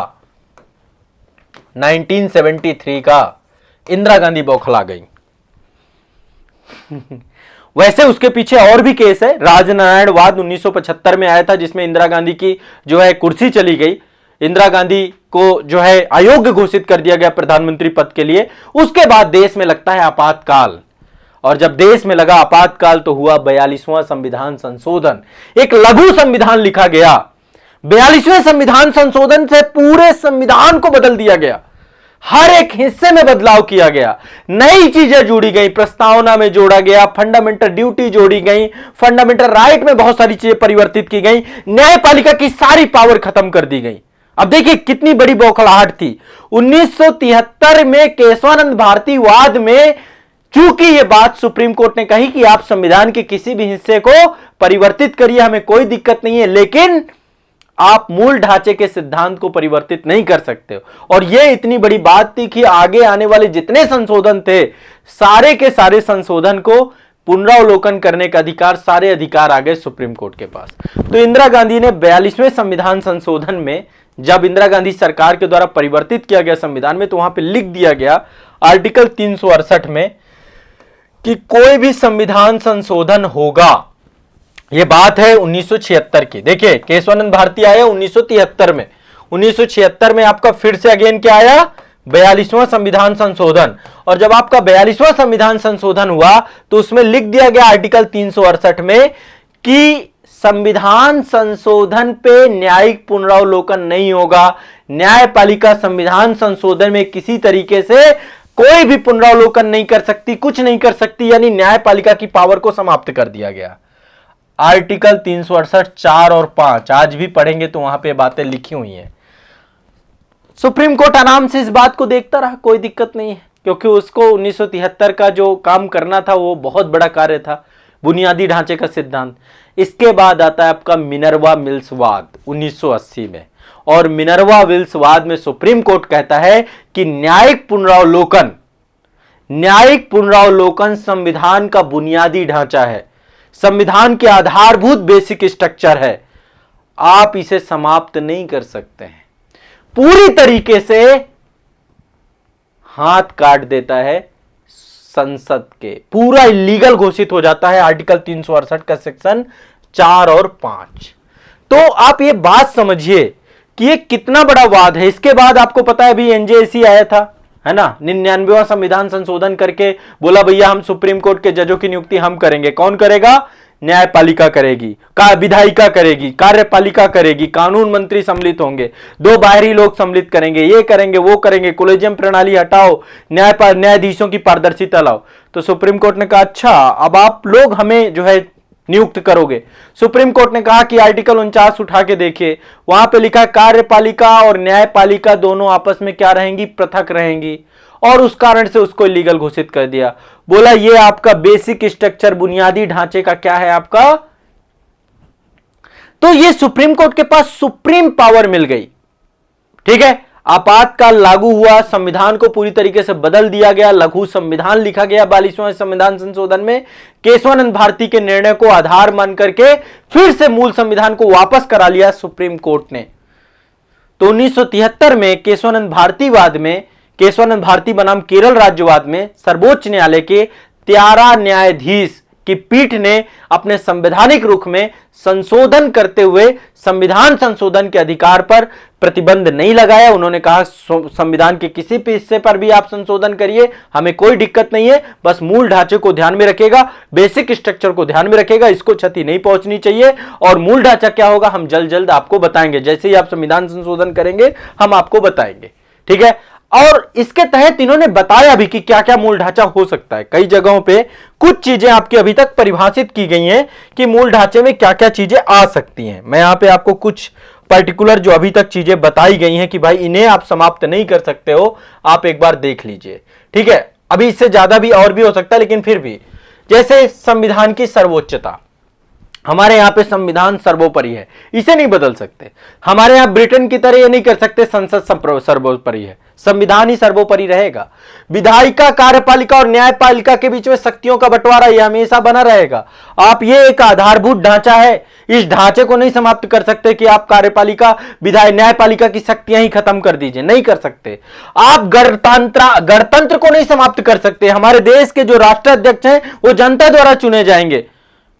1973 का, इंदिरा गांधी बौखला गई। वैसे उसके पीछे और भी केस है। राजनारायणवाद 1975 में आया था, जिसमें इंदिरा गांधी की जो है कुर्सी चली गई, इंदिरा गांधी को जो है अयोग्य घोषित कर दिया गया प्रधानमंत्री पद के लिए। उसके बाद देश में लगता है आपातकाल, और जब देश में लगा आपातकाल तो हुआ 42वां संविधान संशोधन। एक लघु संविधान लिखा गया। 42वें संविधान संशोधन से पूरे संविधान को बदल दिया गया, हर एक हिस्से में बदलाव किया गया, नई चीजें जोड़ी गई, प्रस्तावना में जोड़ा गया, फंडामेंटल ड्यूटी जोड़ी गई, फंडामेंटल राइट में बहुत सारी चीजें परिवर्तित की गई, न्यायपालिका की सारी पावर खत्म कर दी गई। अब देखिए कितनी बड़ी बौखलाहट थी। 1973 में केशवानंद भारती वाद में चूंकि यह बात सुप्रीम कोर्ट ने कही कि आप संविधान के किसी भी हिस्से को परिवर्तित करिए, हमें कोई दिक्कत नहीं है, लेकिन आप मूल ढांचे के सिद्धांत को परिवर्तित नहीं कर सकते हो। और यह इतनी बड़ी बात थी कि आगे आने वाले जितने संशोधन थे, सारे के सारे संशोधन को पुनरावलोकन करने का अधिकार, सारे अधिकार आ गए सुप्रीम कोर्ट के पास। तो इंदिरा गांधी ने 42वें संविधान संशोधन में, जब इंदिरा गांधी सरकार के द्वारा परिवर्तित किया गया संविधान में, तो वहां पे लिख दिया गया आर्टिकल 368 में कि कोई भी संविधान संशोधन होगा, यह बात है 1976 की। देखिए केशवानंद भारती आया 1973 में, 1976 में आपका फिर से अगेन क्या आया, 42वां संविधान संशोधन। और जब आपका 42वां संविधान संशोधन हुआ तो उसमें लिख दिया गया आर्टिकल 368 में कि संविधान संशोधन पे न्यायिक पुनरावलोकन नहीं होगा, न्यायपालिका संविधान संशोधन में किसी तरीके से कोई भी पुनरावलोकन नहीं कर सकती, कुछ नहीं कर सकती, यानी न्यायपालिका की पावर को समाप्त कर दिया गया। आर्टिकल 368 4 और 5 आज भी पढ़ेंगे तो वहां पे बातें लिखी हुई हैं। सुप्रीम कोर्ट आराम से इस बात को देखता रहा, कोई दिक्कत नहीं है, क्योंकि उसको 1973 का जो काम करना था वो बहुत बड़ा कार्य था, बुनियादी ढांचे का सिद्धांत। इसके बाद आता है आपका मिनर्वा मिल्स वाद 1980 में, और मिनर्वा मिल्स वाद में सुप्रीम कोर्ट कहता है कि न्यायिक पुनरावलोकन संविधान का बुनियादी ढांचा है, संविधान के आधारभूत बेसिक स्ट्रक्चर है, आप इसे समाप्त नहीं कर सकते हैं। पूरी तरीके से हाथ काट देता है संसद के, पूरा इलीगल घोषित हो जाता है आर्टिकल 368 का सेक्शन 4 और 5। तो आप ये बात समझिए कि ये कितना बड़ा वाद है। इसके बाद आपको पता है अभी एनजेसी आया था, है ना, 99वां संविधान संशोधन करके बोला भैया हम सुप्रीम कोर्ट के जजों की नियुक्ति हम करेंगे। कौन करेगा? न्यायपालिका करेगी, विधायिका करेगी, कार्यपालिका करेगी, कानून मंत्री सम्मिलित होंगे, 2 बाहरी लोग सम्मिलित करेंगे, ये करेंगे वो करेंगे, कोलेजियम प्रणाली हटाओ, न्यायाधीशों की पारदर्शिता लाओ। तो सुप्रीम कोर्ट ने कहा अच्छा अब आप लोग हमें जो है नियुक्त करोगे। सुप्रीम कोर्ट ने कहा कि आर्टिकल 49 उठा के देखिए, वहां पे लिखा कार्यपालिका और न्यायपालिका दोनों आपस में क्या रहेंगी? पृथक रहेंगी, और उस कारण से उसको इलीगल घोषित कर दिया। बोला ये आपका बेसिक स्ट्रक्चर बुनियादी ढांचे का क्या है आपका। तो ये सुप्रीम कोर्ट के पास सुप्रीम पावर मिल गई, ठीक है। आपातकाल लागू हुआ, संविधान को पूरी तरीके से बदल दिया गया, लघु संविधान लिखा गया 42वें संविधान संशोधन में। केशवानंद भारती के निर्णय को आधार मान करके फिर से मूल संविधान को वापस करा लिया सुप्रीम कोर्ट ने। तो 1973 में केशवानंद भारती बनाम केरल राज्यवाद में सर्वोच्च न्यायालय के 13 न्यायाधीश की पीठ ने अपने संवैधानिक रुख में संशोधन करते हुए संविधान संशोधन के अधिकार पर प्रतिबंध नहीं लगाया। उन्होंने कहा संविधान के किसी भी हिस्से पर भी आप संशोधन करिए, हमें कोई दिक्कत नहीं है, बस मूल ढांचे को ध्यान में रखेगा, बेसिक स्ट्रक्चर को ध्यान में रखेगा, इसको क्षति नहीं पहुंचनी चाहिए। और मूल ढांचा क्या होगा हम जल्द जल्द आपको बताएंगे, जैसे ही आप संविधान संशोधन करेंगे हम आपको बताएंगे, ठीक है। और इसके तहत इन्होंने बताया भी कि क्या क्या मूल ढांचा हो सकता है। कई जगहों पे कुछ चीजें आपकी अभी तक परिभाषित की गई हैं कि मूल ढांचे में क्या क्या चीजें आ सकती हैं। मैं यहां पे आपको कुछ पर्टिकुलर जो अभी तक चीजें बताई गई हैं कि भाई इन्हें आप समाप्त नहीं कर सकते हो, आप एक बार देख लीजिए, ठीक है। अभी इससे ज्यादा भी और भी हो सकता है, लेकिन फिर भी जैसे संविधान की सर्वोच्चता, हमारे यहां पे संविधान सर्वोपरि है, इसे नहीं बदल सकते। हमारे यहां ब्रिटेन की तरह ये नहीं कर सकते संसद सर्वोपरि है, संविधान ही सर्वोपरि रहेगा। विधायिका, कार्यपालिका और न्यायपालिका के बीच में शक्तियों का बंटवारा ये हमेशा बना रहेगा। आप ये एक आधारभूत ढांचा है, इस ढांचे को नहीं समाप्त कर सकते कि आप कार्यपालिका, न्यायपालिका की शक्तियां ही खत्म कर दीजिए, नहीं कर सकते। आप गणतंत्र को नहीं समाप्त कर सकते। हमारे देश के जो राष्ट्राध्यक्ष हैं वो जनता द्वारा चुने जाएंगे,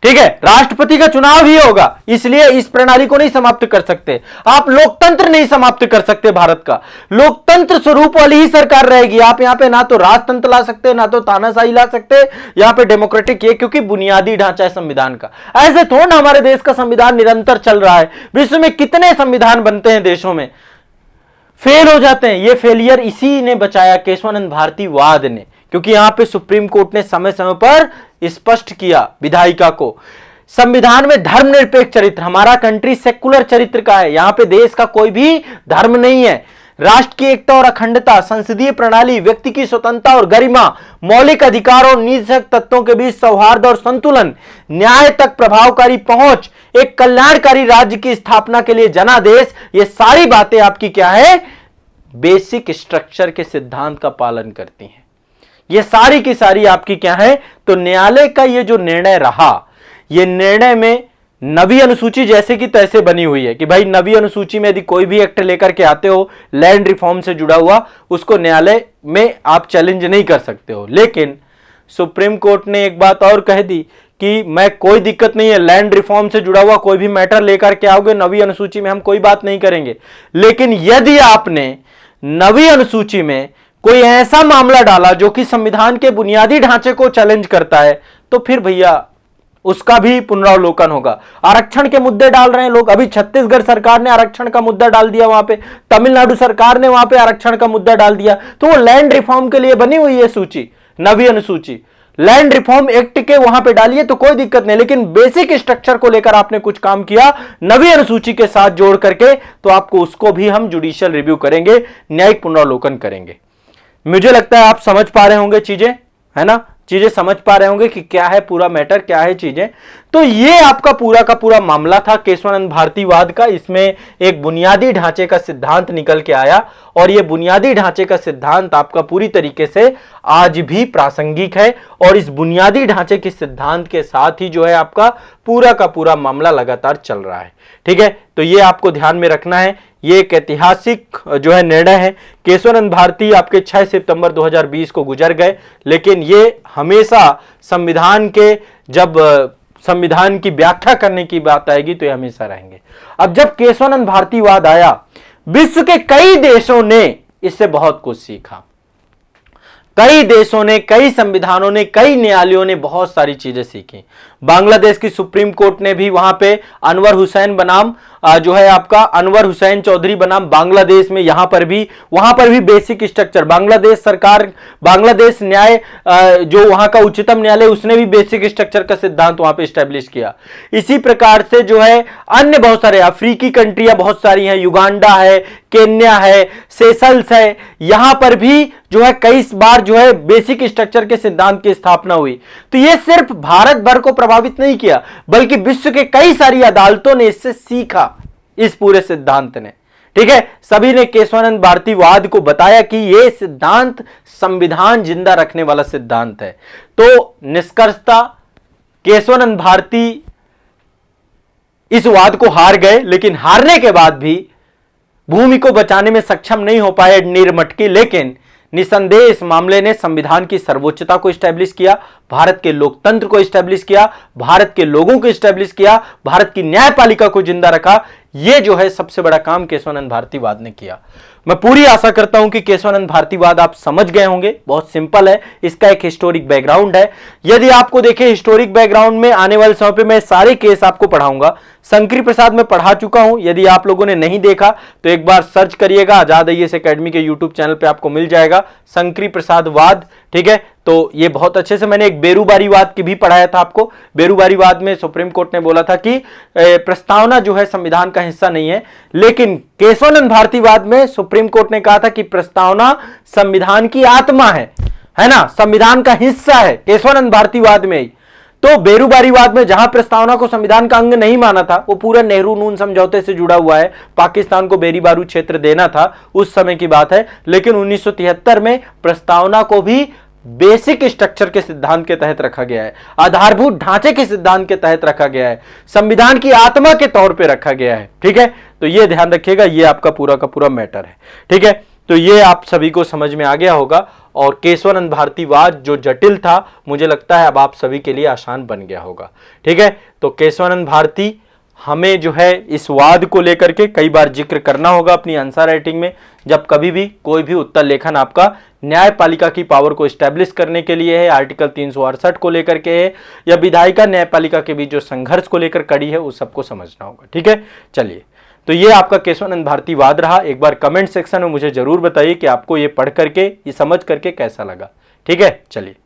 ठीक है, राष्ट्रपति का चुनाव ही होगा, इसलिए इस प्रणाली को नहीं समाप्त कर सकते। आप लोकतंत्र नहीं समाप्त कर सकते। भारत का लोकतंत्र स्वरूप वाली ही सरकार रहेगी। आप यहां पे ना तो राजतंत्र ला सकते, ना तो तानाशाही ला सकते, यहां पे डेमोक्रेटिक ये, क्योंकि बुनियादी ढांचा है संविधान का। ऐसे थोड़ा ना हमारे देश का संविधान निरंतर चल रहा है। विश्व में कितने संविधान बनते हैं, देशों में फेल हो जाते हैं। ये फेलियर इसी ने बचाया, केशवानंद भारती वाद ने, क्योंकि यहां पे सुप्रीम कोर्ट ने समय समय पर स्पष्ट किया विधायिका को। संविधान में धर्मनिरपेक्ष चरित्र, हमारा कंट्री सेकुलर चरित्र का है, यहां पे देश का कोई भी धर्म नहीं है। राष्ट्र की एकता और अखंडता, संसदीय प्रणाली, व्यक्ति की स्वतंत्रता और गरिमा, मौलिक अधिकार और निहित तत्वों के बीच सौहार्द और संतुलन, न्याय तक प्रभावकारी पहुंच, एक कल्याणकारी राज्य की स्थापना के लिए जनादेश, ये सारी बातें आपकी क्या है, बेसिक स्ट्रक्चर के सिद्धांत का पालन करती हैं। ये सारी की सारी आपकी क्या है, तो न्यायालय का ये जो निर्णय रहा, ये निर्णय में नवी अनुसूची जैसे कि तैसे बनी हुई है कि भाई नवी अनुसूची में यदि कोई भी एक्ट लेकर के आते हो लैंड रिफॉर्म से जुड़ा हुआ, उसको न्यायालय में आप चैलेंज नहीं कर सकते हो। लेकिन सुप्रीम कोर्ट ने एक बात और कह दी कि मैं, कोई दिक्कत नहीं है, लैंड रिफॉर्म से जुड़ा हुआ कोई भी मैटर लेकर के आओगे नवी अनुसूची में, हम कोई बात नहीं करेंगे। लेकिन यदि आपने नवी अनुसूची में कोई ऐसा मामला डाला जो कि संविधान के बुनियादी ढांचे को चैलेंज करता है, तो फिर भैया उसका भी पुनरावलोकन होगा। आरक्षण के मुद्दे डाल रहे हैं लोग, अभी छत्तीसगढ़ सरकार ने आरक्षण का मुद्दा डाल दिया, वहां पे तमिलनाडु सरकार ने वहां पे आरक्षण का मुद्दा डाल दिया, तो वो लैंड रिफॉर्म के लिए बनी हुई है सूची, नवी अनुसूची। लैंड रिफॉर्म एक्ट के वहां पे डालिए तो कोई दिक्कत नहीं, लेकिन बेसिक स्ट्रक्चर को लेकर आपने कुछ काम किया नवी अनुसूची के साथ जोड़ करके, तो आपको उसको भी हम जुडिशियल रिव्यू करेंगे, न्यायिक पुनरावलोकन करेंगे। मुझे लगता है आप समझ पा रहे होंगे चीजें, है ना, चीजें समझ पा रहे होंगे कि क्या है पूरा मैटर, क्या है चीजें। तो ये आपका पूरा का पूरा मामला था केशवानंद भारतीवाद का। इसमें एक बुनियादी ढांचे का सिद्धांत निकल के आया और ये बुनियादी ढांचे का सिद्धांत आपका पूरी तरीके से आज भी प्रासंगिक है और इस बुनियादी ढांचे के सिद्धांत के साथ ही जो है आपका पूरा का पूरा मामला लगातार चल रहा है। ठीक है, तो ये आपको ध्यान में रखना है। ये एक ऐतिहासिक जो है निर्णय है। केशवानंद भारती आपके 6 सितंबर 2020 को गुजर गए, लेकिन ये हमेशा संविधान के, जब संविधान की व्याख्या करने की बात आएगी तो ये हमेशा रहेंगे। अब जब केशवानंद भारतीवाद आया, विश्व के कई देशों ने इससे बहुत कुछ सीखा। कई देशों ने, कई संविधानों ने, कई न्यायालयों ने बहुत सारी चीजें सीखी। बांग्लादेश की सुप्रीम कोर्ट ने भी वहां पे अनवर हुसैन बनाम जो है आपका अनवर हुसैन चौधरी बनाम बांग्लादेश में, वहां पर भी बेसिक स्ट्रक्चर, बांग्लादेश सरकार, बांग्लादेश न्याय जो वहां का उच्चतम न्यायालय, उसने भी बेसिक स्ट्रक्चर का सिद्धांत वहां पे स्टैब्लिश किया। इसी प्रकार से जो है अन्य बहुत सारे अफ्रीकी कंट्रियां बहुत सारी हैं, युगांडा है, केन्या है, सेशल्स है, यहां पर भी जो है कई बार जो है बेसिक स्ट्रक्चर के सिद्धांत की स्थापना हुई। तो यह सिर्फ भारत भर को प्रभावित नहीं किया, बल्कि विश्व के कई सारी अदालतों ने इससे सीखा, इस पूरे सिद्धांत ने। ठीक है, सभी ने केशवानंद भारतीवाद को बताया कि यह सिद्धांत संविधान जिंदा रखने वाला सिद्धांत है। तो निष्कर्षता केशवानंद भारती इस वाद को हार गए, लेकिन हारने के बाद भी भूमि को बचाने में सक्षम नहीं हो पाए निरमटकी। लेकिन निसंदेह इस मामले ने संविधान की सर्वोच्चता को स्टैब्लिश किया, भारत के लोकतंत्र को स्टैब्लिश किया, भारत के लोगों को स्टैब्लिश किया, भारत की न्यायपालिका को जिंदा रखा। यह जो है सबसे बड़ा काम केशवानंद भारतीवाद ने किया। मैं पूरी आशा करता हूं कि केशवानंद भारतीवाद आप समझ गए होंगे। बहुत सिंपल है, इसका एक हिस्टोरिक बैकग्राउंड है। यदि आपको देखें हिस्टोरिक बैकग्राउंड में, आने वाले समय पे मैं सारे केस आपको पढ़ाऊंगा। शंकरी प्रसाद में पढ़ा चुका हूं, यदि आप लोगों ने नहीं देखा तो एक बार सर्च करिएगा, आजाद आईएएस एकेडमी के यूट्यूब चैनल पे आपको मिल जाएगा शंकरी प्रसाद वाद। ठीक है, तो ये बहुत अच्छे से, मैंने एक बेरूबारीवाद की भी पढ़ाया था आपको। बेरूबारीवाद में सुप्रीम कोर्ट ने बोला था कि प्रस्तावना जो है संविधान का हिस्सा नहीं है, लेकिन केशवानंद भारतीवाद में सुप्रीम कोर्ट ने कहा था कि प्रस्तावना संविधान की आत्मा है। है ना, संविधान का हिस्सा है केशवानंद भारतीवाद में ही। तो बेरूबारीवाद में जहां प्रस्तावना को संविधान का अंग नहीं माना था, वो पूरा नेहरू नून समझौते से जुड़ा हुआ है, पाकिस्तान को बेरी बारू क्षेत्र देना था, उस समय की बात है। लेकिन 1973 में प्रस्तावना को भी बेसिक स्ट्रक्चर के सिद्धांत के तहत रखा गया है, आधारभूत ढांचे के सिद्धांत के तहत रखा गया है, संविधान की आत्मा के तौर पे रखा गया है। ठीक है, तो ये ध्यान रखिएगा, ये आपका पूरा का पूरा मैटर है। ठीक है, तो ये आप सभी को समझ में आ गया होगा। और केशवानंद भारतीवाद जो जटिल था, मुझे लगता है अब आप सभी के लिए आसान बन गया होगा। ठीक है, तो केशवानंद भारती, हमें जो है इस वाद को लेकर के कई बार जिक्र करना होगा अपनी आंसर राइटिंग में, जब कभी भी कोई भी उत्तर लेखन आपका न्यायपालिका की पावर को स्टैब्लिश करने के लिए है, आर्टिकल 368 को लेकर के है, या विधायिका न्यायपालिका के बीच जो संघर्ष को लेकर कड़ी है, उस सबको समझना होगा। ठीक है, चलिए, तो ये आपका केशवानंद भारतीवाद रहा। एक बार कमेंट सेक्शन में मुझे जरूर बताइए कि आपको ये पढ़ करके, ये समझ करके कैसा लगा। ठीक है, चलिए।